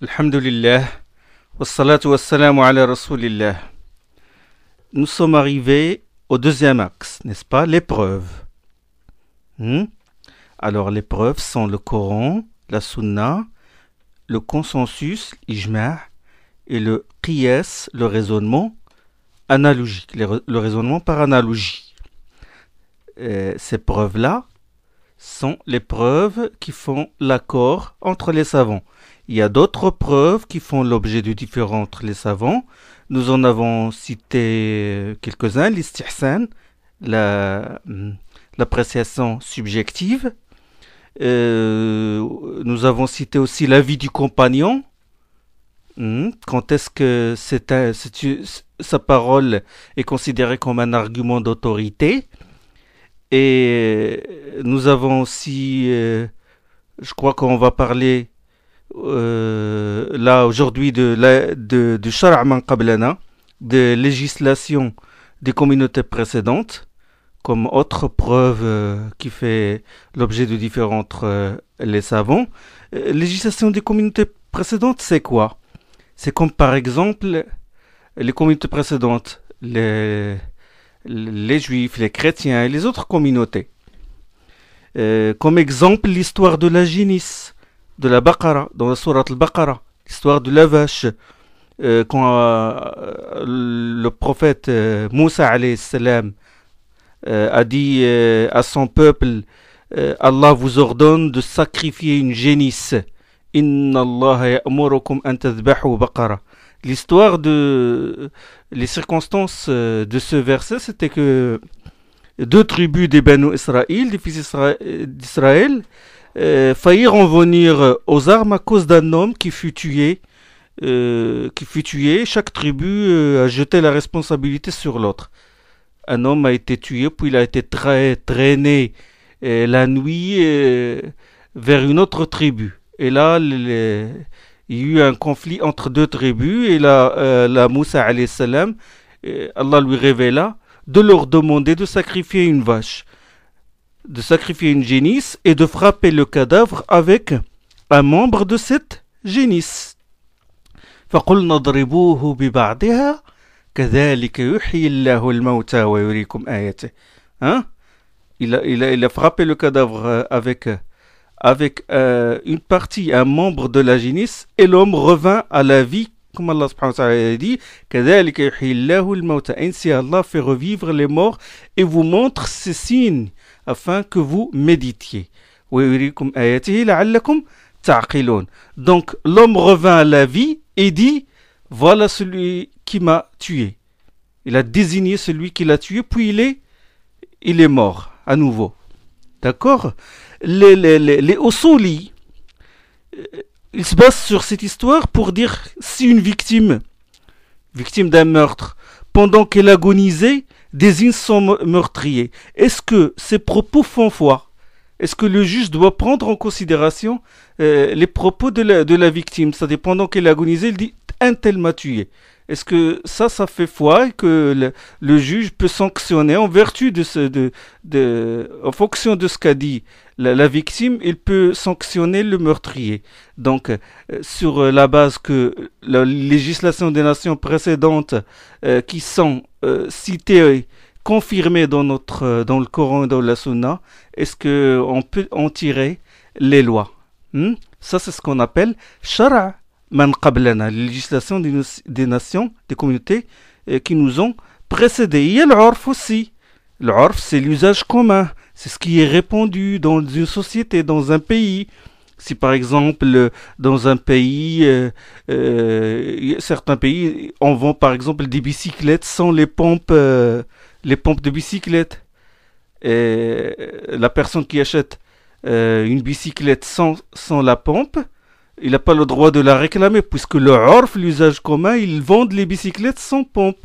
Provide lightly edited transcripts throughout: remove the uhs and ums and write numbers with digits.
Alhamdulillah, wassalatu wassalamu ala rasulillah. Nous sommes arrivés au deuxième axe, n'est-ce pas? L'épreuve. Alors les preuves sont le Coran, la Sunna, le consensus, l'ijma' et le qiyas, le raisonnement analogique, le raisonnement par analogie. Ces preuves-là sont les preuves qui font l'accord entre les savants. Il y a d'autres preuves qui font l'objet de différends entre les savants. Nous en avons cité quelques-uns, l'istihsan, l'appréciation subjective. Nous avons cité aussi l'avis du compagnon. Quand est-ce que sa parole est considérée comme un argument d'autorité? Et nous avons aussi, je crois qu'on va parler là aujourd'hui de Shara' man qablana, de législation des communautés précédentes, comme autre preuve qui fait l'objet de différends entre les savants. Législation des communautés précédentes, c'est quoi? C'est comme par exemple les communautés précédentes, les juifs, les chrétiens et les autres communautés. Comme exemple, l'histoire de la génisse, de la Baqara, dans la sourate al-Baqara, l'histoire de la vache, quand le prophète Moussa alayhi salam a dit à son peuple, Allah vous ordonne de sacrifier une génisse. Inna Allah ya'murukum an tadhbahu baqara. L'histoire les circonstances de ce verset, c'était que deux tribus des Banu Israël, des fils d'Israël, faillirent en venir aux armes à cause d'un homme qui fut tué. Chaque tribu a jeté la responsabilité sur l'autre. Un homme a été tué, puis il a été traîné la nuit vers une autre tribu. Et là, il y a eu un conflit entre deux tribus, et là, Moussa alayhi salam, Allah lui révéla de leur demander de sacrifier une vache, de sacrifier une génisse et de frapper le cadavre avec un membre de cette génisse. فَقُلْنَا اضْرِبُوهُ بِبَعْضِهَا كَذَلِكَ يُحْيِي اللَّهُ الْمَوْتَى وَيُرِيكُمْ آيَاتِهِ. Il a frappé le cadavre avec une partie, un membre de la génisse, et l'homme revint à la vie, comme Allah subhanahu wa ta'ala a dit, كَذَلِكَ يُحْيِي اللَّهُ الْمَوْتَى. Ainsi Allah fait revivre les morts et vous montre ces signes afin que vous méditiez. وَيُرِيكُمْ آيَاتِهِ لَعَلَّكُمْ تَعْقِلُونَ. Donc l'homme revint à la vie et dit, voilà celui qui m'a tué. Il a désigné celui qui l'a tué, puis il est mort à nouveau. D'accord? Les Usuli, ils se basent sur cette histoire pour dire si une victime d'un meurtre, pendant qu'elle agonisait, désigne son meurtrier, est-ce que ses propos font foi? Est-ce que le juge doit prendre en considération les propos de la victime? C'est-à-dire, pendant qu'elle agonisait, il dit un tel m'a tué. Est-ce que ça fait foi et que le juge peut sanctionner en vertu en fonction de ce qu'a dit la victime, il peut sanctionner le meurtrier. Donc, sur la base que la législation des nations précédentes qui sont citées, confirmées dans le Coran et dans la Sunna, est-ce qu'on peut en tirer les lois? Ça, c'est ce qu'on appelle Shara' man qablana, la législation des nations, des communautés qui nous ont précédés. Il y a l'urf aussi. L'urf, c'est l'usage commun. C'est ce qui est répandu dans une société, dans un pays. Si par exemple, dans un pays, certains pays, on vend par exemple des bicyclettes sans les pompes de bicyclette. Et la personne qui achète une bicyclette sans la pompe, il n'a pas le droit de la réclamer, puisque le urf, l'usage commun, ils vendent les bicyclettes sans pompe.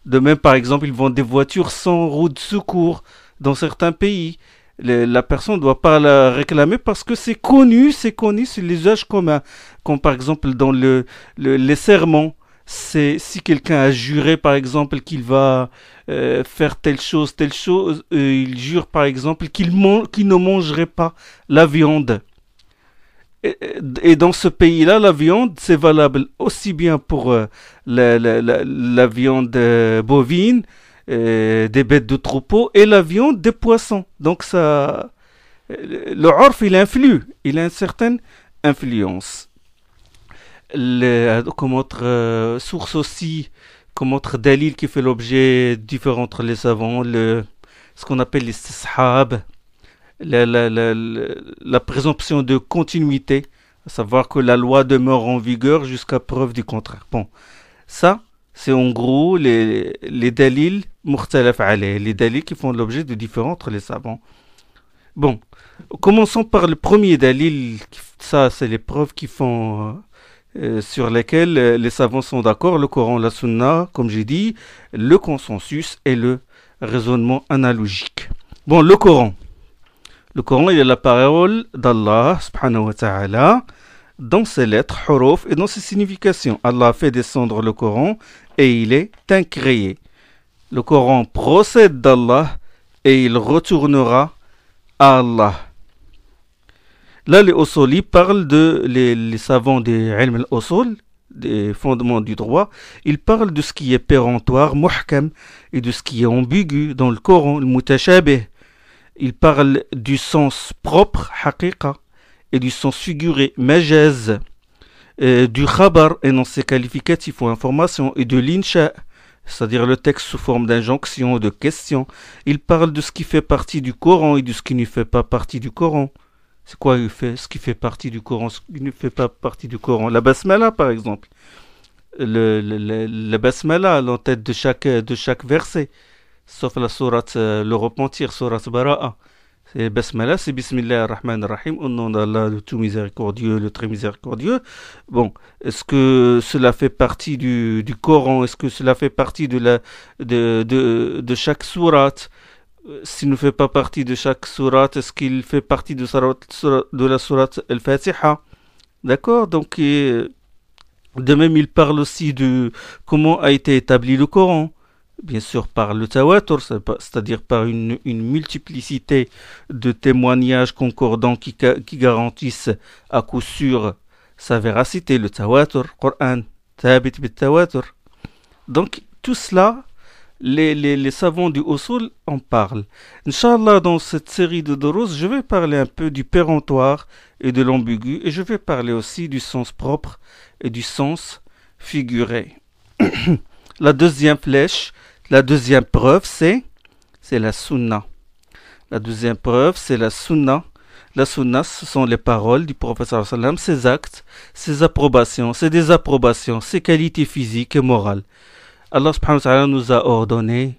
De même, par exemple, ils vendent des voitures sans roue de secours dans certains pays. La personne ne doit pas la réclamer parce que c'est connu, c'est l'usage commun. Comme par exemple dans les serments. Si quelqu'un a juré, par exemple, qu'il va faire telle chose, il jure, par exemple, qu'il ne mangerait pas la viande. Et dans ce pays-là, la viande, c'est valable aussi bien pour la viande bovine, des bêtes de troupeau et la viande des poissons. Donc ça, le orf, il a une certaine influence. Comme autre source aussi, comme autre dalil qui fait l'objet différent entre les savants, ce qu'on appelle l'istishab, la présomption de continuité, à savoir que la loi demeure en vigueur jusqu'à preuve du contraire. Bon, ça, c'est en gros les dalils mukhtalaf alayh, les dalils qui font l'objet de différents entre les savants. Bon, commençons par le premier dalil, ça c'est les preuves qui font... sur lesquelles les savants sont d'accord, le Coran, la Sunna, comme j'ai dit, le consensus et le raisonnement analogique. Bon, le Coran. Le Coran, il est la parole d'Allah, subhanahu wa ta'ala, dans ses lettres, huruf, et dans ses significations. Allah a fait descendre le Coran et il est incréé. Le Coran procède d'Allah et il retournera à Allah. Là, les Usuli parlent les savants des ilm al-usul, des fondements du droit, ils parlent de ce qui est péremptoire, muhkam, et de ce qui est ambigu dans le Coran, le mutashabih. Ils parlent du sens propre, haqiqa, et du sens figuré, majaz, du khabar, énoncé qualificatif ou information, et de l'insha, c'est-à-dire le texte sous forme d'injonction ou de question. Ils parlent de ce qui fait partie du Coran et de ce qui ne fait pas partie du Coran. C'est quoi ce qui fait partie du Coran, ce qui ne fait pas partie du Coran? La basmala, par exemple. La basmala, l'entête de chaque verset. Sauf la sourate, le repentir, sourate Bara'a. C'est basmala, c'est Bismillah ar-Rahman ar-Rahim, au nom d'Allah, le tout miséricordieux, le très miséricordieux. Bon, est-ce que cela fait partie du Coran? Est-ce que cela fait partie de chaque sourate? S'il ne fait pas partie de chaque sourate, est-ce qu'il fait partie de la sourate Al-Fatiha? D'accord? Donc, de même, il parle aussi de comment a été établi le Coran. Bien sûr, par le tawatur, c'est-à-dire par une multiplicité de témoignages concordants qui garantissent à coup sûr sa véracité. Le tawatur, Coran, tabit bit tawatur. Donc, tout cela, les savants du Usul en parlent. Inch'Allah, dans cette série de Durus, je vais parler un peu du péremptoire et de l'ambigu, et je vais parler aussi du sens propre et du sens figuré. La deuxième flèche, la deuxième preuve, c'est la sunna. La deuxième preuve, c'est la sunna. La sunna, ce sont les paroles du prophète sallallahu alayhi wa sallam, ses actes, ses approbations, ses désapprobations, ses qualités physiques et morales. Allah subhanahu wa ta'ala nous a ordonné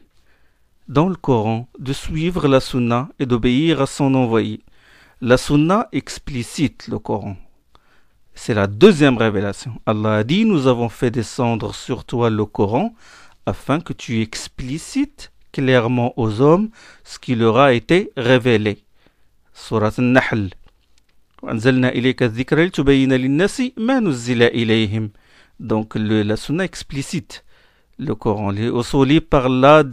dans le Coran de suivre la sunna et d'obéir à son envoyé. La sunna explicite le Coran. C'est la deuxième révélation. Allah a dit, nous avons fait descendre sur toi le Coran afin que tu explicites clairement aux hommes ce qui leur a été révélé. Surat An-Nahl. وَأَنزَلْنَا إِلَيْكَ الذِّكْرَ لِتُبَيِّنَ لِلنَّاسِ مَا نُزِّلَ إِلَيْهِمْ. Donc la sunna explicite le Coran. Les Usuli parlent là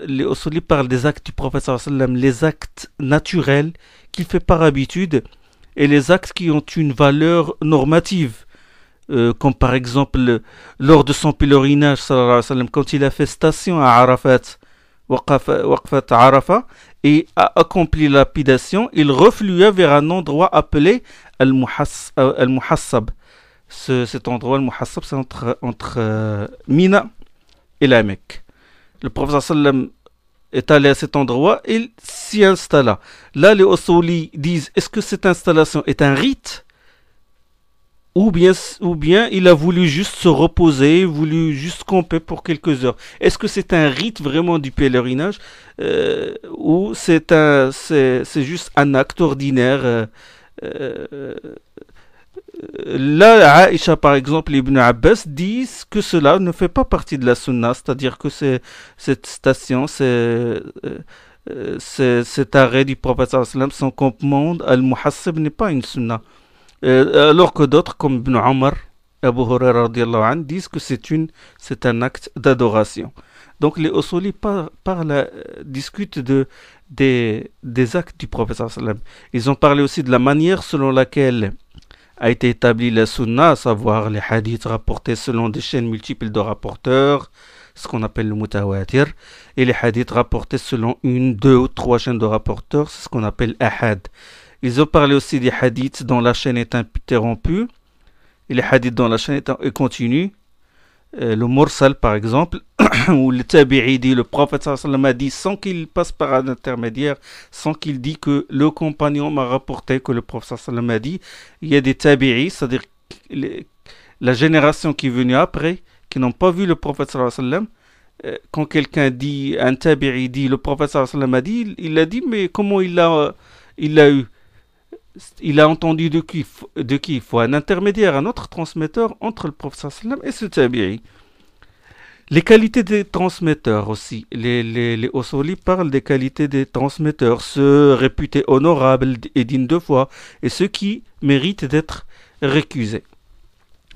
les Usuli parlent des actes du prophète sallallahu alayhi wa sallam, les actes naturels qu'il fait par habitude et les actes qui ont une valeur normative. Comme par exemple lors de son pèlerinage sallallahu alayhi wa sallam, quand il a fait station à Arafat, Waqfat Arafat, et a accompli la lapidation, il reflua vers un endroit appelé Al-Muhassab. Cet endroit, Al-Muhassab, c'est entre Mina et la Mecque. Le prophète sallallahu alayhi wa sallam est allé à cet endroit et il s'y installa. Là, les Usuli disent, est-ce que cette installation est un rite? Ou bien il a voulu juste se reposer, voulu juste camper pour quelques heures. Est-ce que c'est un rite vraiment du pèlerinage ou c'est juste un acte ordinaire Là, Aïcha par exemple, Ibn Abbas disent que cela ne fait pas partie de la sunna, c'est-à-dire que cette station, cet arrêt du prophète sallallahu alayhi wa sallam, son campement al-Muhassab n'est pas une sunna. Alors que d'autres comme Ibn Omar, Abu Huraira radiyallahu anhu, disent que c'est un acte d'adoration. Donc les Usuli discutent des actes du prophète sallallahu alayhi wa sallam. Ils ont parlé aussi de la manière selon laquelle a été établie la sunna, à savoir les hadiths rapportés selon des chaînes multiples de rapporteurs, ce qu'on appelle le mutawatir, et les hadiths rapportés selon une, deux ou trois chaînes de rapporteurs, c'est ce qu'on appelle ahad. Ils ont parlé aussi des hadiths dont la chaîne est interrompue, et les hadiths dont la chaîne est continue, le mursal par exemple, où le tabi'i dit, le prophète sallallahu alayhi wa sallam a dit sans qu'il passe par un intermédiaire, sans qu'il dise que le compagnon m'a rapporté que le prophète sallallahu alayhi wa sallam a dit. Il y a des tabi'i, c'est-à-dire la génération qui est venue après, qui n'ont pas vu le prophète sallallahu alayhi wa sallam. Quand quelqu'un dit, un tabi'i dit, le prophète sallallahu alayhi wa sallam a dit, il a dit, mais comment il l'a eu? Il a entendu de qui? Il faut un intermédiaire, un autre transmetteur entre le prophète sallallahu alayhi wa sallam et ce tabi'i. Les qualités des transmetteurs aussi. Les Usuli parlent des qualités des transmetteurs, ceux réputés honorables et dignes de foi, et ceux qui méritent d'être récusés.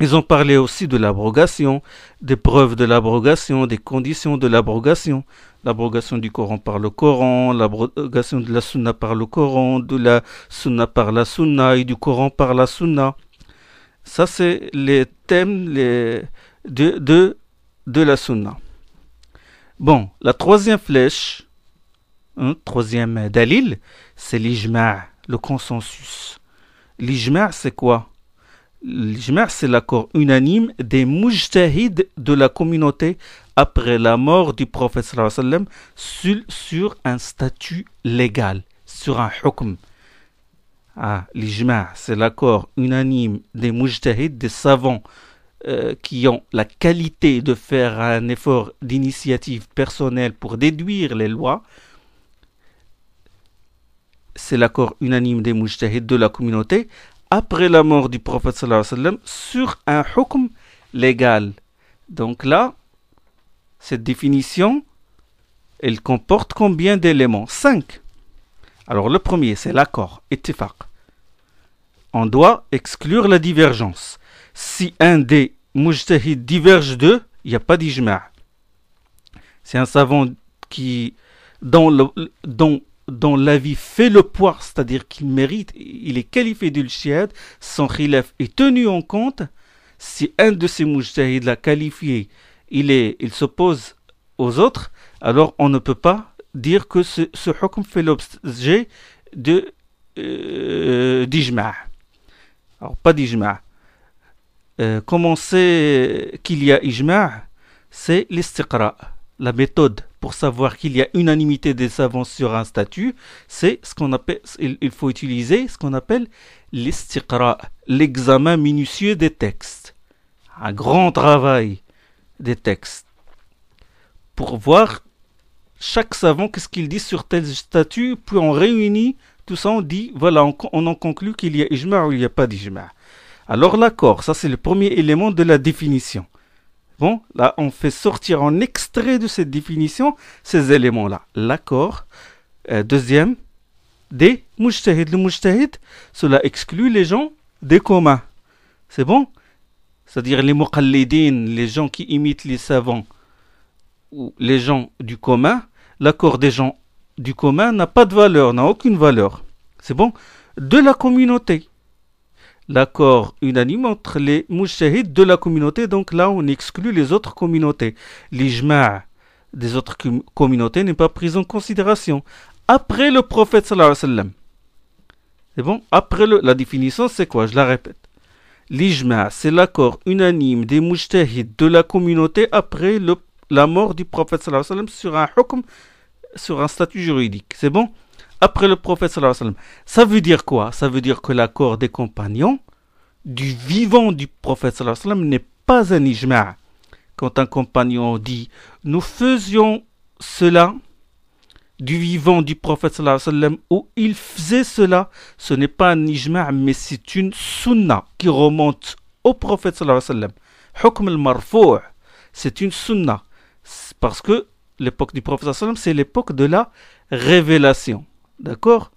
Ils ont parlé aussi de l'abrogation, des preuves de l'abrogation, des conditions de l'abrogation. L'abrogation du Coran par le Coran, l'abrogation de la Sunna par le Coran, de la Sunna par la Sunna et du Coran par la Sunna. Ça, c'est les thèmes de la Sunna. Bon, la troisième flèche, troisième dalil, c'est l'ijma', le consensus. L'ijma', c'est quoi? L'ijma', c'est l'accord unanime des mujtahids de la communauté après la mort du prophète sallallahu alayhi wa sallam sur un statut légal, sur un hukm. L'ijma', c'est l'accord unanime des mujtahids, des savants qui ont la qualité de faire un effort d'initiative personnelle pour déduire les lois. C'est l'accord unanime des mujtahids de la communauté après la mort du prophète sallallahu alayhi wa sallam sur un hukm légal. Donc là, cette définition, elle comporte combien d'éléments? 5. Alors le premier, c'est l'accord, ittifaq. On doit exclure la divergence. Si un des mujtahids diverge d'eux, il n'y a pas d'ijma'. C'est un savant dont l'avis fait le poids, c'est-à-dire qu'il mérite, il est qualifié d'ijtihad, son khilaf est tenu en compte. Si un de ces mujtahids l'a qualifié, il s'oppose aux autres, alors on ne peut pas dire que ce hukm fait l'objet d'ijma'. Alors pas d'ijma'. Comment on sait qu'il y a ijma'? C'est l'istiqra'. La méthode pour savoir qu'il y a unanimité des savants sur un statut, c'est ce qu'on appelle, il faut utiliser ce qu'on appelle l'istiqra', l'examen minutieux des textes. Un grand travail des textes. Pour voir chaque savant qu'est-ce qu'il dit sur tel statut, puis on réunit tout ça, on dit, voilà, on en conclut qu'il y a ijma' ou il n'y a pas d'ijma'. Alors l'accord, ça c'est le premier élément de la définition. Bon, là on fait sortir en extrait de cette définition ces éléments-là. L'accord, deuxième, des mujtahid. Le mujtahid, cela exclut les gens des communs. C'est bon? C'est-à-dire les muqallidin, les gens qui imitent les savants, ou les gens du commun. L'accord des gens du commun n'a pas de valeur, n'a aucune valeur. C'est bon? De la communauté. L'accord unanime entre les mujtahids de la communauté, donc là on exclut les autres communautés. L'ijma' des autres communautés n'est pas pris en considération. Après le prophète sallallahu alayhi wa sallam. C'est bon? Après la définition c'est quoi? Je la répète. L'ijma' c'est l'accord unanime des mujtahids de la communauté après la mort du prophète sallallahu alayhi wa sallam sur un hukm, sur un statut juridique. C'est bon? Après le prophète sallallahu alayhi wa sallam. Ça veut dire quoi? Ça veut dire que l'accord des compagnons du vivant du prophète sallallahu alayhi wa sallam n'est pas un ijma'. Quand un compagnon dit nous faisions cela du vivant du prophète sallallahu alayhi wa sallam ou il faisait cela, ce n'est pas un ijma' mais c'est une sunna qui remonte au prophète sallallahu alayhi wa sallam. Hukm al-marfou', c'est une sunna parce que l'époque du prophète sallallahu alayhi wa sallam c'est l'époque de la révélation. D'accord?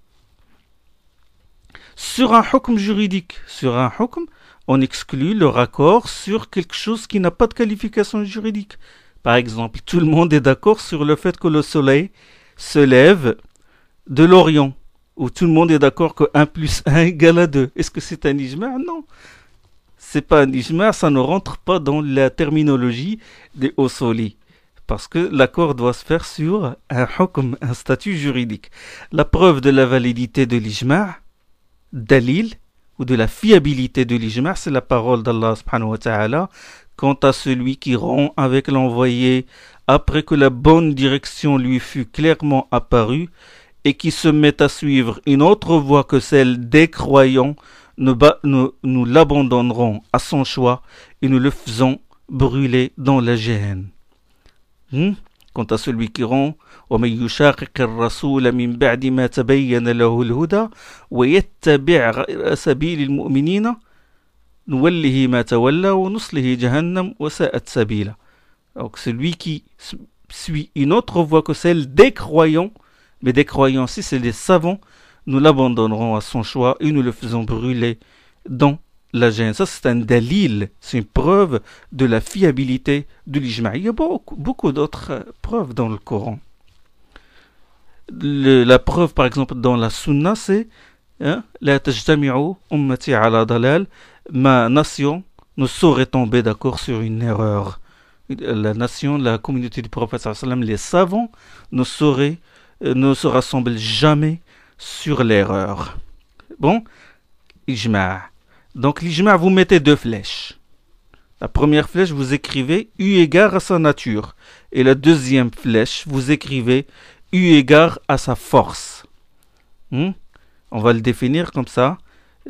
Sur un hukm juridique, sur un hukm, on exclut le raccord sur quelque chose qui n'a pas de qualification juridique. Par exemple, tout le monde est d'accord sur le fait que le soleil se lève de l'Orient, où tout le monde est d'accord que 1 plus 1 égale à 2. Est-ce que c'est un ijma'? Non. C'est pas un ijma', ça ne rentre pas dans la terminologie des usuli. Parce que l'accord doit se faire sur un hukm, un statut juridique. La preuve de la validité de l'ijma', dalil, ou de la fiabilité de l'ijma', c'est la parole d'Allah subhanahu wa ta'ala. Quant à celui qui rompt avec l'envoyé après que la bonne direction lui fut clairement apparue et qui se met à suivre une autre voie que celle des croyants, nous l'abandonnerons à son choix et nous le faisons brûler dans la géhenne. Quant à celui qui rompt, وَمَن يُشَاقِقِ الرَّسُولَ مِن بَعْدِ مَا تَبَيَّنَ لَهُ الْهُدَى وَيَتَّبِعْ غَيْرَ سَبِيلِ الْمُؤْمِنِينَ نُوَلِّهِ مَا تَوَلَّى وَنُصْلِهِ جَهَنَّمَ وَسَاءَتْ سَبِيلًا. Donc celui qui suit une autre voie que celle des croyants, mais des croyants, si c'est des savants, nous l'abandonnerons à son choix et nous le faisons brûler dans la géhenne. Ça, c'est un dalil, c'est une preuve de la fiabilité de l'ijma'. Il y a beaucoup d'autres preuves dans le Coran. La preuve, par exemple, dans la sunna, c'est La tajtami'u ummati ala dalal, ma nation ne saurait tomber d'accord sur une erreur. La nation, la communauté du prophète sallallahu alayhi wa sallam, les savants ne se rassemblent jamais sur l'erreur. Bon, ijma'. Donc l'ijma', vous mettez 2 flèches. La première flèche, vous écrivez U égard à sa nature. Et la deuxième flèche, vous écrivez U égard à sa force. On va le définir comme ça.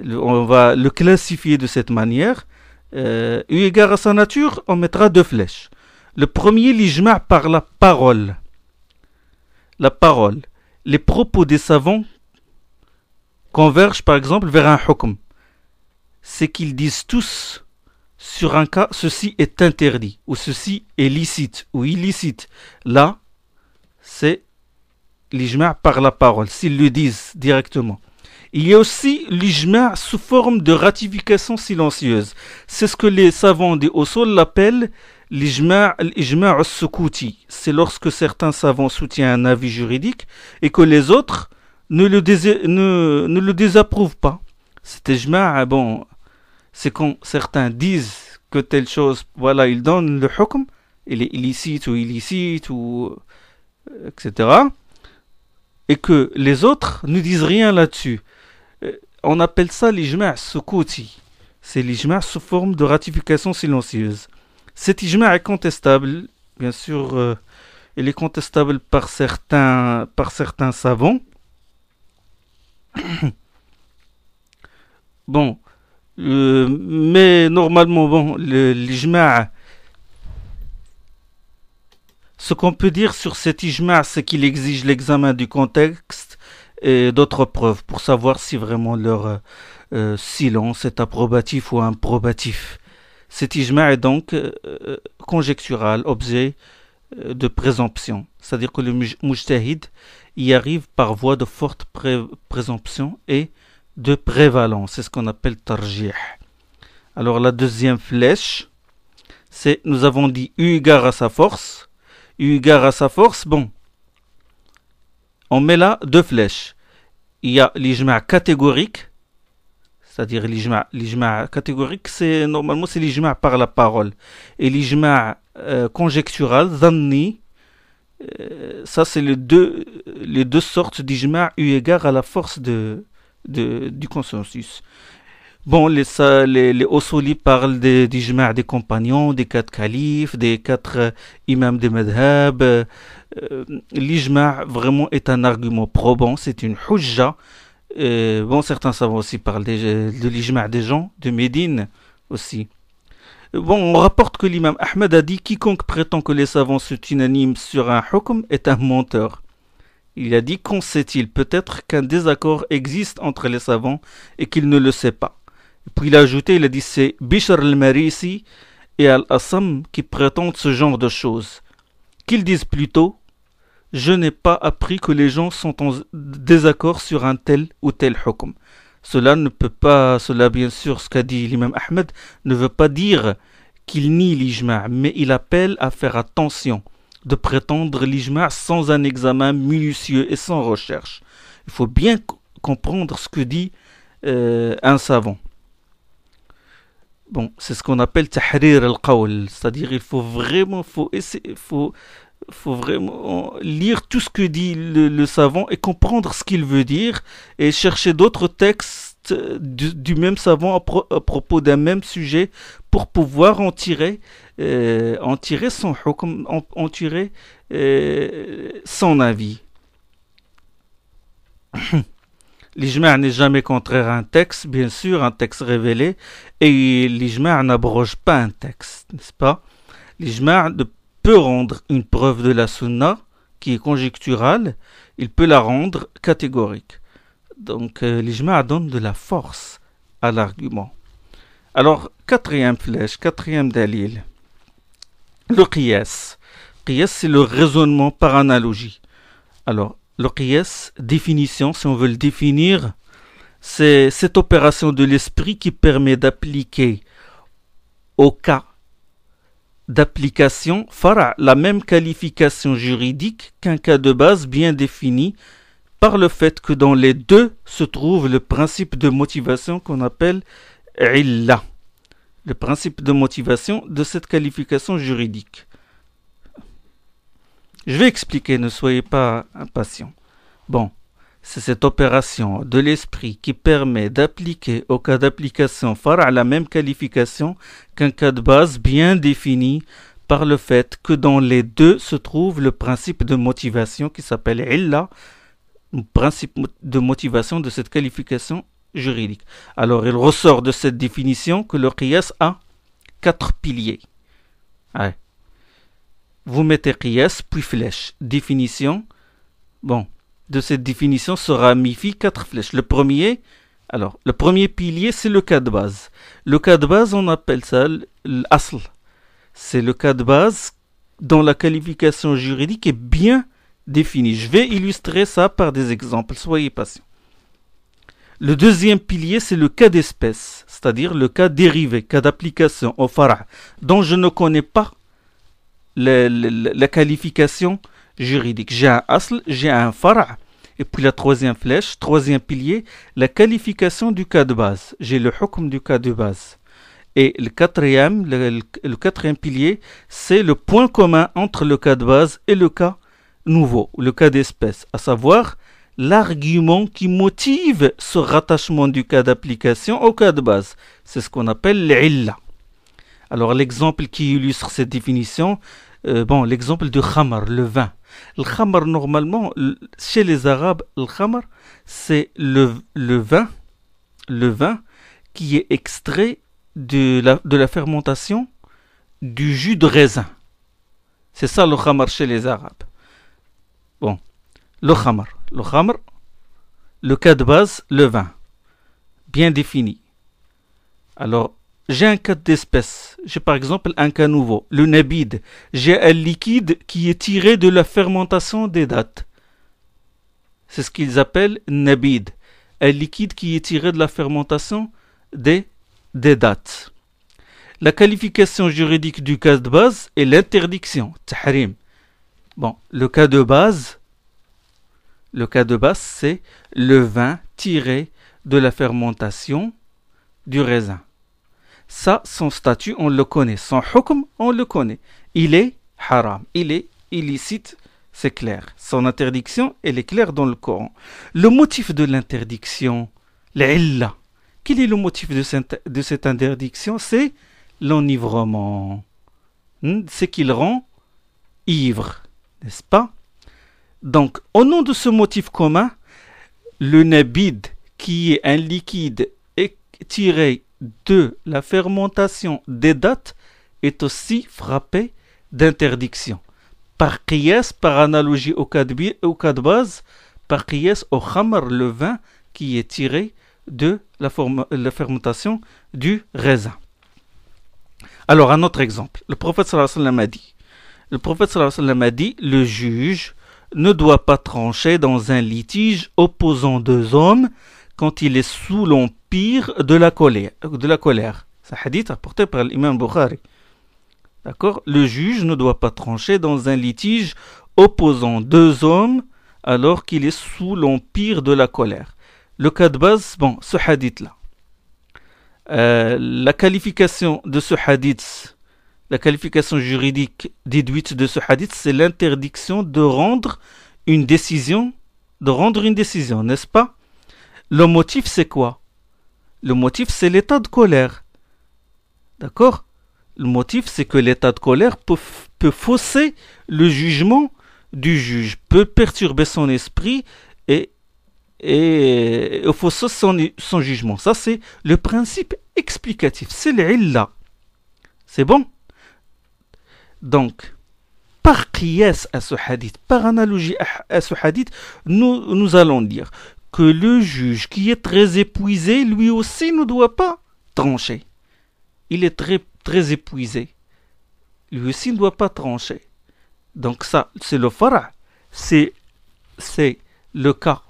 On va le classifier de cette manière. Eu égard à sa nature, on mettra 2 flèches. Le premier, l'ijma' par la parole. La parole. Les propos des savants convergent par exemple vers un hukm. C'est qu'ils disent tous sur un cas, ceci est interdit, ou ceci est licite, ou illicite. Là, c'est l'ijma' par la parole, s'ils le disent directement. Il y a aussi l'ijma' sous forme de ratification silencieuse. C'est ce que les savants des usul l'appellent l'ijma' as-sukuti. C'est lorsque certains savants soutiennent un avis juridique et que les autres ne le désapprouvent pas. Cet ijma', bon, c'est quand certains disent que telle chose, voilà, ils donnent le hukm, il est illicite ou illicite, ou etc. Et que les autres ne disent rien là-dessus. On appelle ça l'ijma' sukuti. C'est l'ijma' sous forme de ratification silencieuse. Cet ijma' est contestable, bien sûr, il est contestable par certains savants. Bon, mais normalement, bon, l'ijma', ce qu'on peut dire sur cet ijma', c'est qu'il exige l'examen du contexte et d'autres preuves pour savoir si vraiment leur silence est approbatif ou improbatif. Cet ijma' est donc conjectural, objet de présomption. C'est-à-dire que le mujtahid y arrive par voie de forte présomption et de prévalence. C'est ce qu'on appelle tarjih. Alors la deuxième flèche, c'est, nous avons dit, eu égard à sa force. Eu égard à sa force, bon, on met là 2 flèches. Il y a l'ijma' catégorique, c'est-à-dire l'ijma' catégorique, normalement c'est l'ijma' par la parole. Et l'ijma' conjectural, zanni, ça c'est les deux sortes d'ijma' eu égard à la force du consensus. Bon, les usuli parlent d'ijma' des compagnons, des 4 califes, des 4 imams des madhab. L'ijma' vraiment est un argument probant, c'est une hujja. Bon, certains savants aussi parlent de l'ijma' des gens de Médine aussi. Bon, on rapporte que l'imam Ahmed a dit quiconque prétend que les savants sont unanimes sur un hukm est un menteur. Il a dit qu'en sait-il peut-être qu'un désaccord existe entre les savants et qu'il ne le sait pas. Et puis il a ajouté, il a dit c'est Bishr al-Marisi et Al-Assam qui prétendent ce genre de choses. Qu'ils disent plutôt je n'ai pas appris que les gens sont en désaccord sur un tel ou tel hukm. Cela bien sûr, ce qu'a dit l'imam Ahmed, ne veut pas dire qu'il nie l'ijma', mais il appelle à faire attention de prétendre l'ijma' sans un examen minutieux et sans recherche. Il faut bien comprendre ce que dit un savant. Bon, c'est ce qu'on appelle tahrir al-qawl, c'est-à-dire il faut vraiment, faut vraiment lire tout ce que dit le savant et comprendre ce qu'il veut dire et chercher d'autres textes du même savant à propos d'un même sujet pour pouvoir en tirer son hukm, en tirer son avis. L'ijma' n'est jamais contraire à un texte, bien sûr, un texte révélé, et l'ijma' n'abroge pas un texte, n'est-ce pas? L'ijma' peut rendre une preuve de la sunna qui est conjecturale, il peut la rendre catégorique. Donc l'ijma' donne de la force à l'argument. Alors, quatrième flèche, quatrième dalil, le qiyas. Qiyas, c'est le raisonnement par analogie. Alors, le qiyas, définition, si on veut le définir, c'est cette opération de l'esprit qui permet d'appliquer au cas d'application fara' la même qualification juridique qu'un cas de base bien défini par le fait que dans les deux se trouve le principe de motivation qu'on appelle illa, le principe de motivation de cette qualification juridique. Je vais expliquer, ne soyez pas impatients. Bon, c'est cette opération de l'esprit qui permet d'appliquer au cas d'application fara' la même qualification qu'un cas de base bien défini par le fait que dans les deux se trouve le principe de motivation qui s'appelle illa, le principe de motivation de cette qualification juridique. Alors, il ressort de cette définition que le qiyas a 4 piliers. Ouais. Vous mettez qiyas, puis flèche. Définition. Bon, de cette définition sera ramifié 4 flèches. Le premier pilier, c'est le cas de base. Le cas de base, on appelle ça l'asl. C'est le cas de base dont la qualification juridique est bien définie. Je vais illustrer ça par des exemples. Soyez patients. Le deuxième pilier, c'est le cas d'espèce, c'est-à-dire le cas dérivé, cas d'application au fara', dont je ne connais pas la qualification juridique. J'ai un asl, j'ai un fara'. Et puis la troisième flèche, troisième pilier, la qualification du cas de base. J'ai le hukm du cas de base. Et le quatrième pilier, c'est le point commun entre le cas de base et le cas nouveau, le cas d'espèce, à savoir l'argument qui motive ce rattachement du cas d'application au cas de base. C'est ce qu'on appelle l'illa. Alors l'exemple qui illustre cette définition, l'exemple du khamar, le vin. Le khamar, normalement, chez les Arabes, le khamar, c'est le vin qui est extrait de la fermentation du jus de raisin. C'est ça le khamar chez les Arabes. Bon, le khamar, le cas de base, le vin, bien défini. Alors, j'ai un cas d'espèce. J'ai par exemple un cas nouveau, le nabid. J'ai un liquide qui est tiré de la fermentation des dattes. C'est ce qu'ils appellent nabid. Un liquide qui est tiré de la fermentation des dattes. La qualification juridique du cas de base est l'interdiction, tahrim. Bon, le cas de base, c'est le vin tiré de la fermentation du raisin. Ça, son statut, on le connaît. Son hukm, on le connaît. Il est haram. Il est illicite, c'est clair. Son interdiction, elle est claire dans le Coran. Le motif de l'interdiction, l'illa. Quel est le motif de cette interdiction? C'est l'enivrement. C'est qu'il rend ivre. N'est-ce pas? Donc, au nom de ce motif commun, le nabid, qui est un liquide tiré de la fermentation des dattes, est aussi frappé d'interdiction. Par qiyas, par analogie au cas de base, par qiyas au khamar, le vin qui est tiré de la fermentation du raisin. Alors, un autre exemple. Le prophète sallallahu alayhi wa sallam a dit, le juge ne doit pas trancher dans un litige opposant deux hommes quand il est sous l'empire de la colère. C'est un hadith rapporté par l'imam Bukhari. D'accord? Le juge ne doit pas trancher dans un litige opposant deux hommes alors qu'il est sous l'empire de la colère. Le cas de base, bon, ce hadith-là. La qualification de ce hadith, la qualification juridique déduite de ce hadith, c'est l'interdiction de rendre une décision, n'est-ce pas? Le motif, c'est quoi? Le motif, c'est l'état de colère. D'accord? Le motif, c'est que l'état de colère peut fausser le jugement du juge, peut perturber son esprit et fausser son jugement. Ça, c'est le principe explicatif. C'est l'illa. C'est bon? Donc, par qiyas à ce hadith, par analogie à ce hadith, nous allons dire que le juge qui est très épuisé, lui aussi ne doit pas trancher. Il est très épuisé. Lui aussi ne doit pas trancher. Donc ça, c'est le fara'. C'est le cas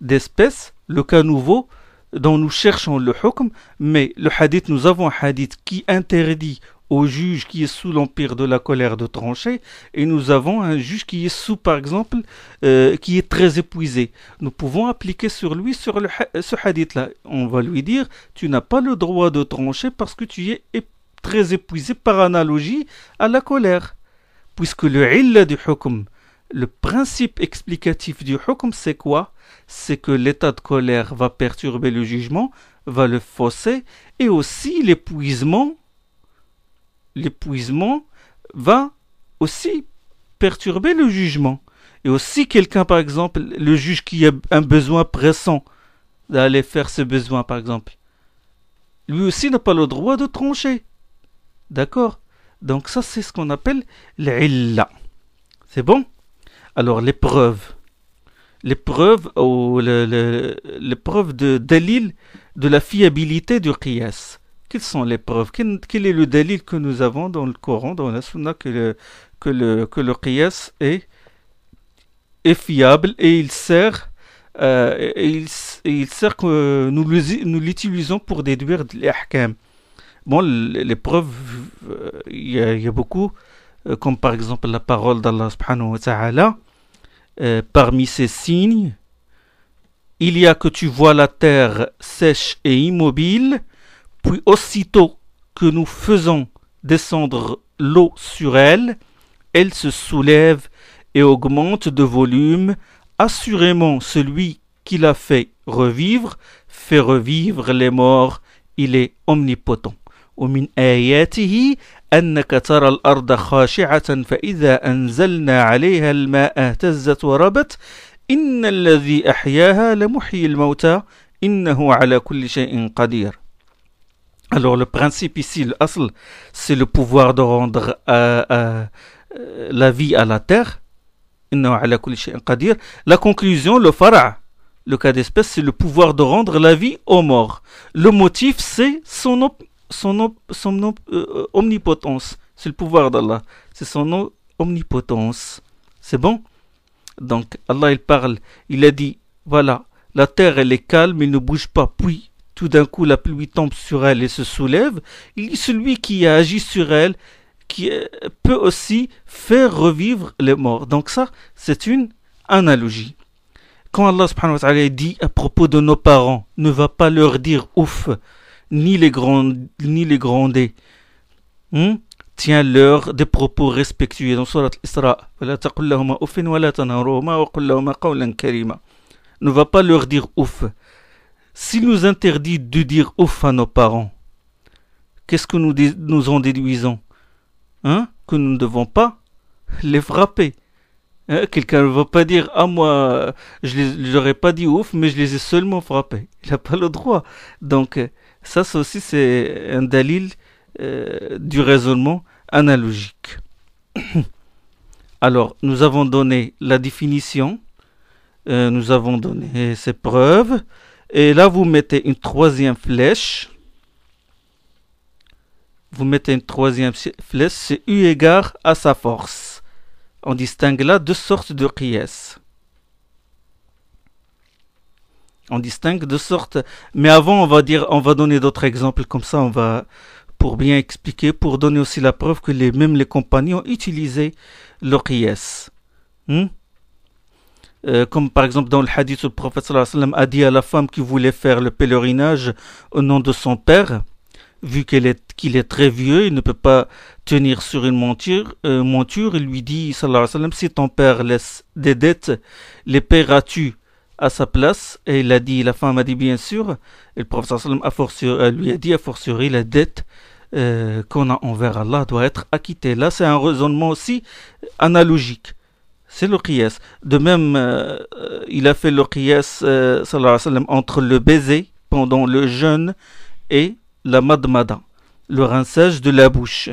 d'espèce, le cas nouveau dont nous cherchons le hukm, mais le hadith, nous avons un hadith qui interdit au juge qui est sous l'empire de la colère de trancher, et nous avons un juge qui est sous, par exemple, qui est très épuisé. Nous pouvons appliquer sur lui ce hadith-là. On va lui dire, tu n'as pas le droit de trancher parce que tu es très épuisé par analogie à la colère. Puisque le illa du hukm, le principe explicatif du hukm, c'est quoi? C'est que l'état de colère va perturber le jugement, va le fausser, et aussi l'épuisement va aussi perturber le jugement. Et aussi quelqu'un, par exemple, le juge qui a un besoin pressant d'aller faire ce besoin, par exemple, lui aussi n'a pas le droit de trancher. D'accord? Donc ça, c'est ce qu'on appelle l'illa. C'est bon? Alors, les preuves de dalil de la fiabilité du qiyas. Quelles sont les preuves? Quel est le dalil que nous avons dans le Coran, dans la Sunna, que le qiyas est fiable et il sert que nous l'utilisons pour déduire les ahkam. Bon, les preuves, il y a beaucoup, comme par exemple la parole d'Allah subhanahu wa ta'ala. Parmi ces signes, il y a que tu vois la terre sèche et immobile, puis aussitôt que nous faisons descendre l'eau sur elle, elle se soulève et augmente de volume. Assurément, celui qui l'a fait revivre les morts, il est omnipotent. ومن آياته أنك ترى الأرض خاشعة فإذا أنزلنا عليها الماء اهتزت وربت إن الذي أحياها لمحيي الموتى إنه على كل شيء قدير. Alors le principe ici, le asl, c'est le pouvoir de rendre la vie à la terre. إنه على كل شيء قدير. La conclusion, le fara', le cas d'espèce, c'est le pouvoir de rendre la vie aux morts. Le motif, c'est son omnipotence. C'est le pouvoir d'Allah. C'est son omnipotence. C'est bon? Donc, Allah, il parle. Il a dit, voilà, la terre, elle est calme, elle ne bouge pas. Puis, tout d'un coup, la pluie tombe sur elle et se soulève. Il dit, celui qui a agi sur elle, qui peut aussi faire revivre les morts. Donc ça, c'est une analogie. Quand Allah subhanahu wa ta'ala dit à propos de nos parents, ne va pas leur dire ouf, ni les gronder. Tiens-leur des propos respectueux. Dans Surat Isra, ne va pas leur dire ouf. S'il nous interdit de dire ouf à nos parents, qu'est-ce que nous en déduisons? Que nous ne devons pas les frapper. Quelqu'un ne va pas dire, ah moi, je ne leur ai pas dit ouf, mais je les ai seulement frappés. Il n'a pas le droit. Donc, ça aussi, c'est un dalil du raisonnement analogique. Alors, nous avons donné la définition, nous avons donné ces preuves, et là, vous mettez une troisième flèche. C'est eu égard à sa force. On distingue là deux sortes de qiyas. Mais avant, on va donner d'autres exemples, comme ça, pour bien expliquer, pour donner aussi la preuve que même les compagnons utilisaient le qiyas. Comme par exemple dans le hadith, le prophète sallallahu alayhi wa sallam a dit à la femme qui voulait faire le pèlerinage au nom de son père, vu qu'il est très vieux, il ne peut pas tenir sur une monture, il lui dit, sallallahu alayhi wa sallam, si ton père laisse des dettes, les paieras-tu à sa place? Et la femme a dit bien sûr, et le prophète sallallahu alayhi wa sallam lui a dit, a fortiori, la dette qu'on a envers Allah doit être acquittée. Là, c'est un raisonnement aussi analogique. C'est le qiyas. De même, il a fait le qiyas, sallallahu alayhi wa sallam, entre le baiser pendant le jeûne et la madmada, le rinçage de la bouche.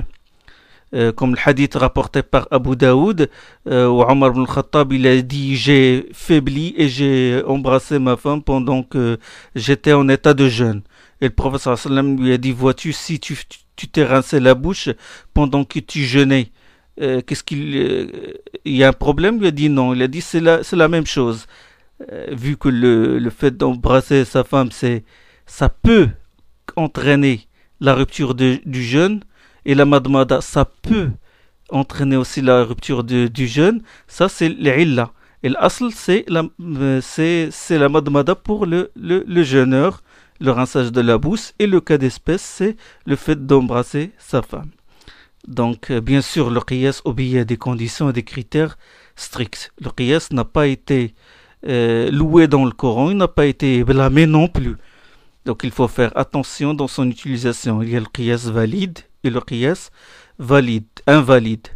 Comme le hadith rapporté par Abu Daoud, où Omar ibn al-Khattab il a dit j'ai faibli et j'ai embrassé ma femme pendant que j'étais en état de jeûne. Et le prophète sallallahu alayhi wa sallam lui a dit vois-tu, si tu t'es rincé la bouche pendant que tu jeûnais, qu'est-ce qu'il y a un problème? Il lui a dit non. Il a dit c'est la même chose. Vu que le fait d'embrasser sa femme, ça peut entraîner la rupture du jeûne, et la madmada, ça peut entraîner aussi la rupture du jeûne. Ça, c'est l'illa. Et l'asl, c'est la madmada pour le jeûneur, le rinçage de la bouche. Et le cas d'espèce, c'est le fait d'embrasser sa femme. Donc, bien sûr, le qiyas obéit à des conditions et des critères stricts. Le qiyas n'a pas été loué dans le Coran, il n'a pas été blâmé non plus. Donc, il faut faire attention dans son utilisation. Il y a le qiyas valide et le qiyas invalide.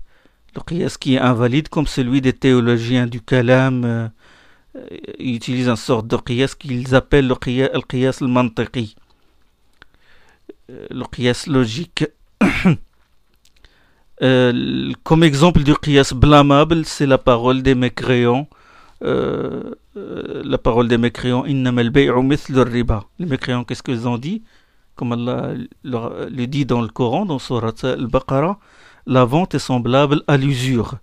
Le qiyas qui est invalide, comme celui des théologiens du kalam, ils utilisent une sorte de qiyas qu'ils appellent le qiyas al-mantiqi, le qiyas logique. Comme exemple du qiyas blâmable, c'est la parole des mécréants. La parole des mécréants, innama al-bay'u mithlu ar-riba. Les mécréants, qu'est-ce qu'ils ont dit? Comme Allah le dit dans le Coran, dans Surat al-Baqarah, la vente est semblable à l'usure.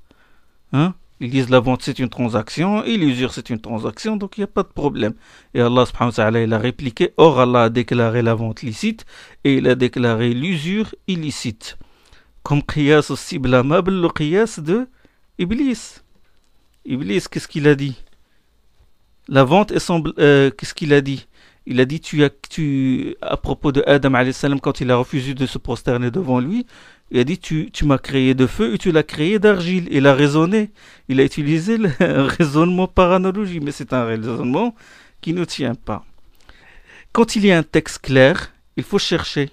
Ils disent la vente c'est une transaction et l'usure c'est une transaction, donc il n'y a pas de problème. Et Allah subhanahu wa ta'ala il a répliqué, or Allah a déclaré la vente licite et il a déclaré l'usure illicite. Comme qiyas aussi blâmable, le qiyas de Iblis. Iblis, qu'est-ce qu'il a dit? La vente est semblable. Qu'est-ce qu'il a dit? Il a dit à propos de Adam alayhi salam, quand il a refusé de se prosterner devant lui, il a dit tu m'as créé de feu et tu l'as créé d'argile. Il a raisonné. Il a utilisé un raisonnement par analogie, mais c'est un raisonnement qui ne tient pas. Quand il y a un texte clair, il faut chercher.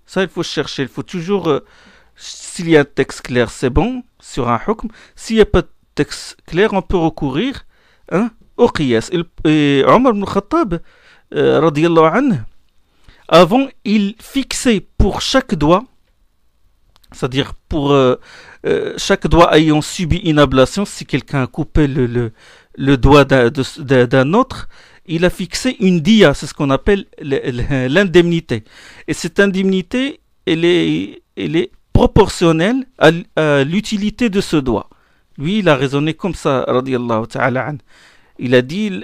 Ça, il faut chercher. Il faut toujours. S'il y a un texte clair, c'est bon, sur un hukm. S'il n'y a pas de texte clair, on peut recourir au qiyas. Et Omar ibn Khattab, radiyallahu anhu, avant, il fixait pour chaque doigt, c'est-à-dire pour chaque doigt ayant subi une ablation, si quelqu'un a coupé le doigt d'un autre, il a fixé une dia, c'est ce qu'on appelle l'indemnité. Et cette indemnité, elle est proportionnelle à l'utilité de ce doigt. Lui, il a raisonné comme ça, radiyallahu ta'ala an. Il a dit,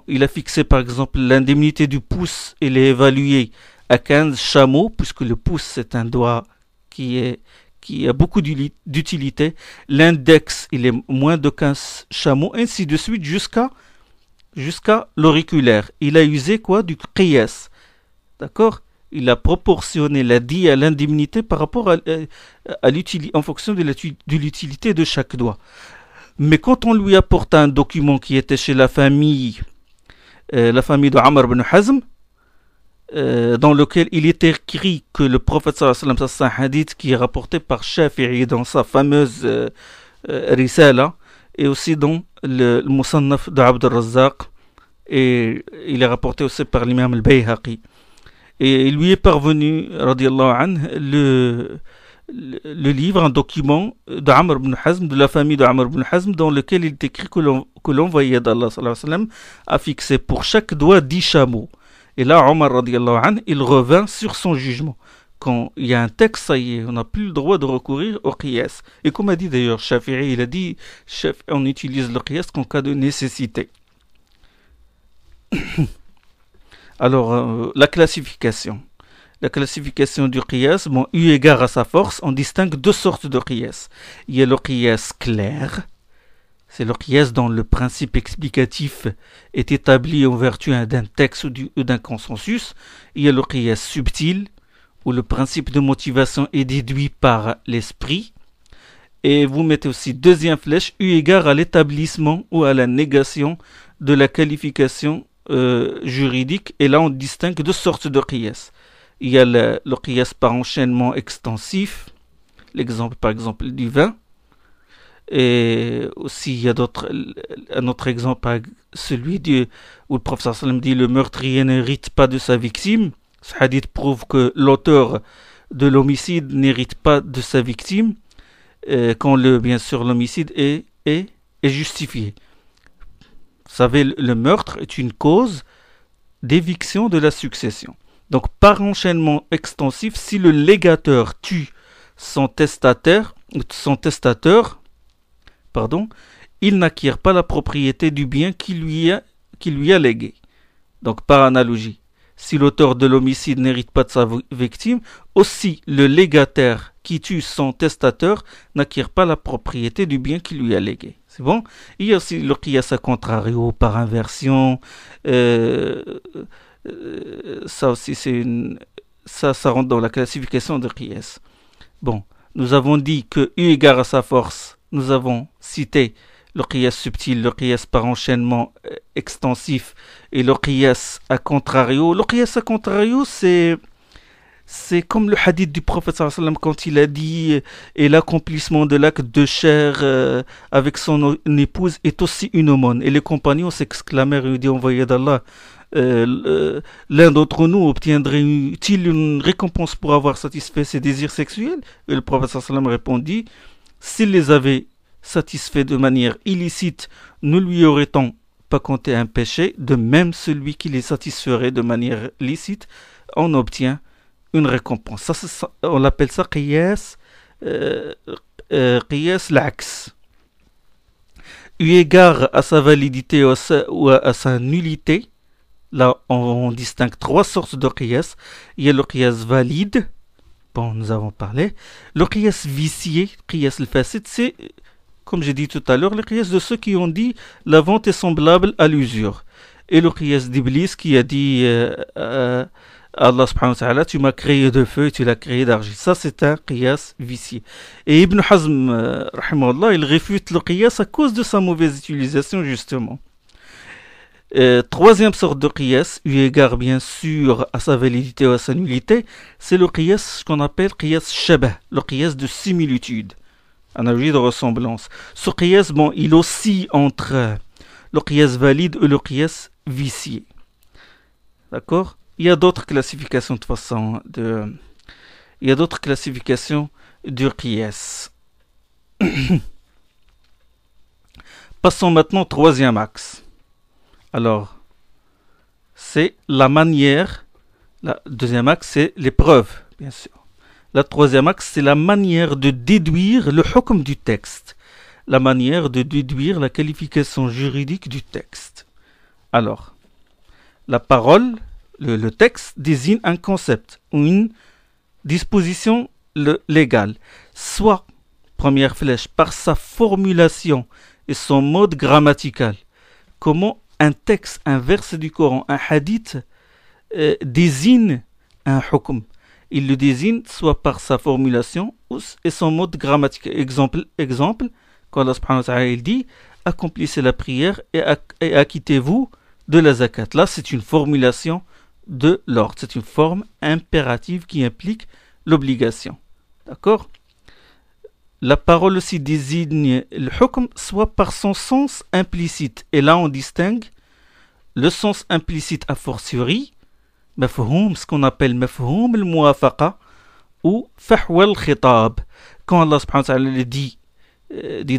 il a fixé par exemple l'indemnité du pouce, elle est évaluée à 15 chameaux, puisque le pouce c'est un doigt qui a beaucoup d'utilité. L'index, il est moins de 15 chameaux, ainsi de suite jusqu'à l'auriculaire. Il a usé quoi? Du qiyas. D'accord? Il a proportionné la dîme à l'indemnité par rapport en fonction de l'utilité de chaque doigt. Mais quand on lui apporte un document qui était chez la famille de Amr ibn Hazm, dans lequel il est écrit que le prophète sallallahu alayhi wa sallam, c'est un hadith qui est rapporté par Shafi'i dans sa fameuse Risala, et aussi dans le Musannaf d'Abd al-Razzaq, et il est rapporté aussi par l'imam al-Bayhaqi. Et il lui est parvenu, radiyallahu anhu, le livre, un document d'Amr ibn Hazm, de la famille d'Amr ibn Hazm, dans lequel il est écrit que l'envoyé d'Allah sallallahu alayhi wa sallam a fixé pour chaque doigt 10 chameaux. Et là, Omar radiyallahu anhu, il revint sur son jugement. Quand il y a un texte, ça y est, on n'a plus le droit de recourir au qiyas. Et comme a dit d'ailleurs Shafi'i, il a dit on utilise le qiyas qu'en cas de nécessité. Alors, la classification. la classification du qiyas, bon, eu égard à sa force, on distingue deux sortes de qiyas. Il y a le qiyas clair, c'est le qiyas dont le principe explicatif est établi en vertu d'un texte ou d'un consensus. Il y a le qiyas subtil, où le principe de motivation est déduit par l'esprit. Et vous mettez aussi deuxième flèche, eu égard à l'établissement ou à la négation de la qualification juridique. Et là, on distingue deux sortes de qiyas. Il y a le qiyas par enchaînement extensif, l'exemple par exemple du vin. Et aussi, il y a un autre exemple, celui où le prophète sallam dit le meurtrier n'hérite pas de sa victime. Ce hadith prouve que l'auteur de l'homicide n'hérite pas de sa victime quand bien sûr l'homicide est justifié. Vous savez, le meurtre est une cause d'éviction de la succession. Donc par enchaînement extensif, si le légateur tue son testateur, il n'acquiert pas la propriété du bien qui lui a légué. Donc par analogie, si l'auteur de l'homicide n'hérite pas de sa victime, aussi le légataire qui tue son testateur n'acquiert pas la propriété du bien qui lui a légué. C'est bon? Il y a aussi le qiyas à contrario par inversion. Ça aussi, ça rentre dans la classification de qiyas. Bon, nous avons dit que, eu égard à sa force, nous avons cité le qiyas subtil, le qiyas par enchaînement extensif et le qiyas à contrario. Le qiyas à contrario, c'est comme le hadith du prophète sallallahu alayhi wa sallam quand il a dit et l'accomplissement de l'acte de chair avec son épouse est aussi une aumône. Et les compagnons s'exclamèrent et lui dit envoyé d'Allah, l'un d'entre nous obtiendrait-il une récompense pour avoir satisfait ses désirs sexuels? Et le prophète sallallahu alayhi wa sallam répondit, s'il les avait satisfaits de manière illicite, ne lui aurait-on pas compté un péché? De même, celui qui les satisferait de manière licite en obtient une récompense. Ça, on appelle ça qiyas l'axe. Eu égard à sa validité ou à sa nullité, là on distingue trois sortes de qiyas. Il y a le qiyas valide, bon nous avons parlé. Le qiyas vicié, qiyas al-fasid, c'est, comme j'ai dit tout à l'heure, le qiyas de ceux qui ont dit la vente est semblable à l'usure. Et le qiyas d'Iblis qui a dit Allah subhanahu wa ta'ala, tu m'as créé de feu et tu l'as créé d'argile. Ça, c'est un qiyas vicié. Et Ibn Hazm, rahimahullah, il réfute le qiyas à cause de sa mauvaise utilisation, justement. Troisième sorte de qiyas, eu égard bien sûr à sa validité ou à sa nullité, c'est le qiyas qu'on appelle qiyas shabah, le qiyas de similitude, analogie de ressemblance. Ce qiyas, bon, il oscille entre le qiyas valide et le qiyas vicié. D'accord? Il y a d'autres classifications de façon il y a d'autres classifications du qiyas. Passons maintenant au troisième axe. Alors, c'est la manière. Le deuxième axe, c'est les preuves, bien sûr. Le troisième axe, c'est la manière de déduire le hukm du texte. La manière de déduire la qualification juridique du texte. Alors, la parole, le texte désigne un concept ou une disposition légale. Soit, première flèche, par sa formulation et son mode grammatical. Comment un texte, un verset du Coran, un hadith désigne un hukm. Il le désigne soit par sa formulation et son mode grammatical. Exemple, quand Allah subhanahu wa ta'ala il dit accomplissez la prière et acquittez-vous de la zakat. Là, c'est une formulation de l'ordre. C'est une forme impérative qui implique l'obligation. D'accord? La parole aussi désigne le hukm soit par son sens implicite. Et là, on distingue le sens implicite a fortiori, mafhoum, ce qu'on appelle mafhoum al-muwafaqa ou fahwa al-khitab. Quand Allah subhanahu wa ta'ala dit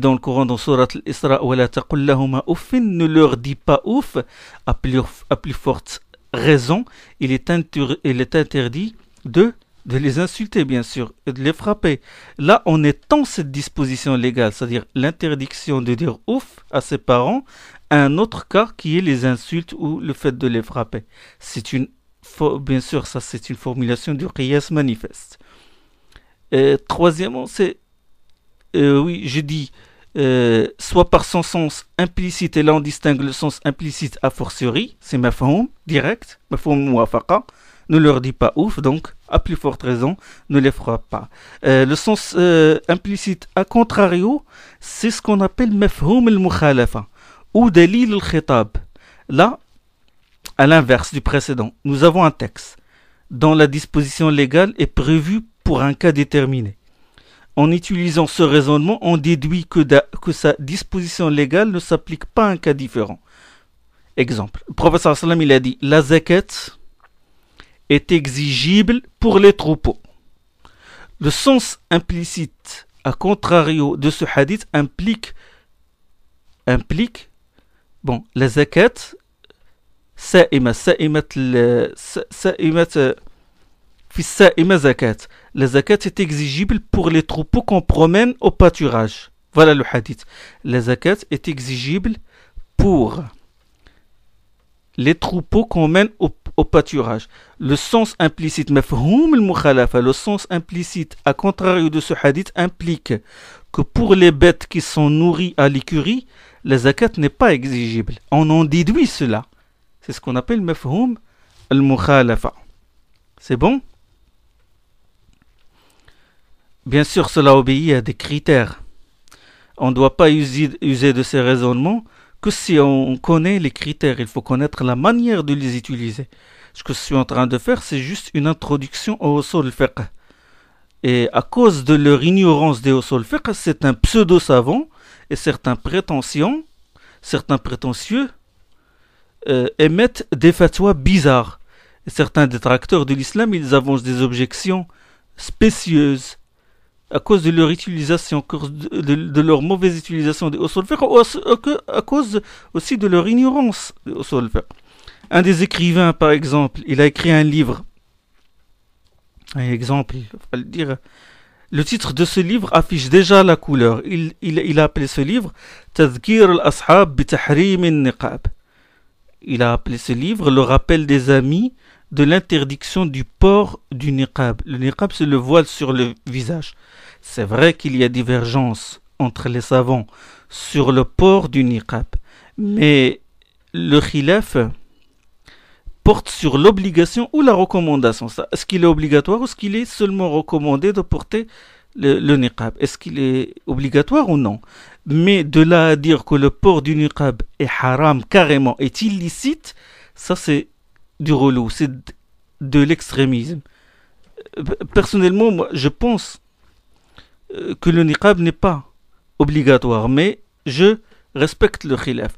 dans le Coran, dans Surat al-Isra, wa la taqul lahuma uffin, ne leur dit pas ouf, à plus forte raison, il est interdit de les insulter, bien sûr, et de les frapper. Là, on étend cette disposition légale, c'est-à-dire l'interdiction de dire ouf à ses parents, à un autre cas qui est les insultes ou le fait de les frapper. C'est une bien sûr, ça c'est une formulation du qiyas manifeste. Troisièmement, c'est, oui, je dis, soit par son sens implicite, et là on distingue le sens implicite a fortiori, c'est mafhoum, direct, mafhoum muwafaqa, ne leur dit pas ouf, donc à plus forte raison, ne les fera pas. Le sens implicite a contrario, c'est ce qu'on appelle mafhoum al-mukhalafa, ou dalil al-khitab. Là, à l'inverse du précédent, nous avons un texte dont la disposition légale est prévue pour un cas déterminé. En utilisant ce raisonnement, on déduit que sa disposition légale ne s'applique pas à un cas différent. Exemple, le prophète sallam il a dit la zakat est exigible pour les troupeaux. Le sens implicite, à contrario de ce hadith, implique bon, la zakat سائمة في السائمة zakat. La zakat est exigible pour les troupeaux qu'on promène au pâturage. Voilà le hadith. La zakat est exigible pour les troupeaux qu'on mène au pâturage. Le sens implicite, mafhoum al-mukhalafa, le sens implicite, à contrario de ce hadith, implique que pour les bêtes qui sont nourries à l'écurie, la zakat n'est pas exigible. On en déduit cela. C'est ce qu'on appelle mafhoum al-mukhalafa. C'est bon? Bien sûr, cela obéit à des critères. On ne doit pas user de ces raisonnements que si on connaît les critères. Il faut connaître la manière de les utiliser. Ce que je suis en train de faire, c'est juste une introduction au usul al-fiqh. Et à cause de leur ignorance des usul al-fiqh, c'est un pseudo-savant et certains prétentieux émettent des fatwas bizarres. Et certains détracteurs de l'islam, ils avancent des objections spécieuses à cause de leur utilisation, de leur mauvaise utilisation des usul al-fiqh, ou à cause aussi de leur ignorance des usul al-fiqh. Un des écrivains, par exemple, il a écrit un livre. Un exemple, il va le dire. Le titre de ce livre affiche déjà la couleur. Il a appelé ce livre Tadhkir al-Ashab bi Tahrim al-Niqab. Il a appelé ce livre le rappel des amis de l'interdiction du port du niqab. Le niqab, c'est le voile sur le visage. C'est vrai qu'il y a divergence entre les savants sur le port du niqab, mais le khilaf porte sur l'obligation ou la recommandation. Est-ce qu'il est obligatoire ou est-ce qu'il est seulement recommandé de porter le niqab? Est-ce qu'il est obligatoire ou non? Mais de là à dire que le port du niqab est haram carrément, est illicite, ça c'est du relou, c'est de l'extrémisme. Personnellement, moi, je pense que le niqab n'est pas obligatoire, mais je respecte le khilaf.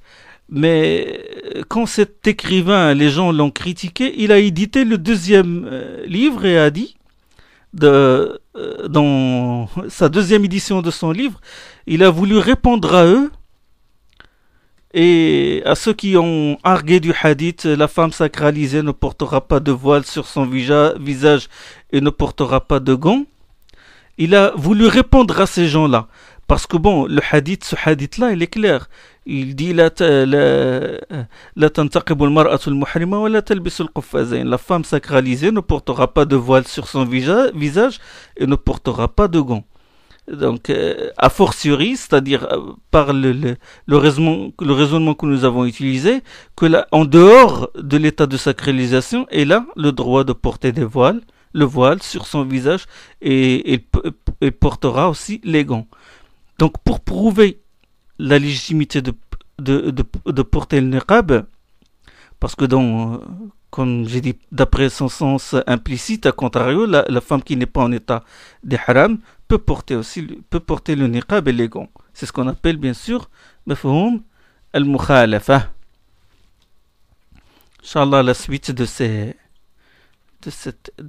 Mais quand cet écrivain, les gens l'ont critiqué, il a édité le deuxième livre et a dit, dans sa deuxième édition de son livre, il a voulu répondre à eux et à ceux qui ont argué du hadith, la femme sacralisée ne portera pas de voile sur son visage et ne portera pas de gants. Il a voulu répondre à ces gens-là. Parce que bon, ce hadith-là, il est clair. Il dit la femme sacralisée ne portera pas de voile sur son visage et ne portera pas de gants. Donc, a fortiori, c'est-à-dire par le raisonnement que nous avons utilisé, que là, en dehors de l'état de sacralisation, elle a le droit de porter le voile sur son visage et portera aussi les gants. Donc, pour prouver la légitimité de porter le niqab, parce que comme j'ai dit, d'après son sens implicite, à contrario, la femme qui n'est pas en état d'ihram peut porter le niqab et les gants. C'est ce qu'on appelle bien sûr mafhoum al-mukhalafa. Inch'Allah, la suite de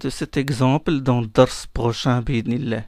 cet exemple dans le dars prochain, bi'idhnillah.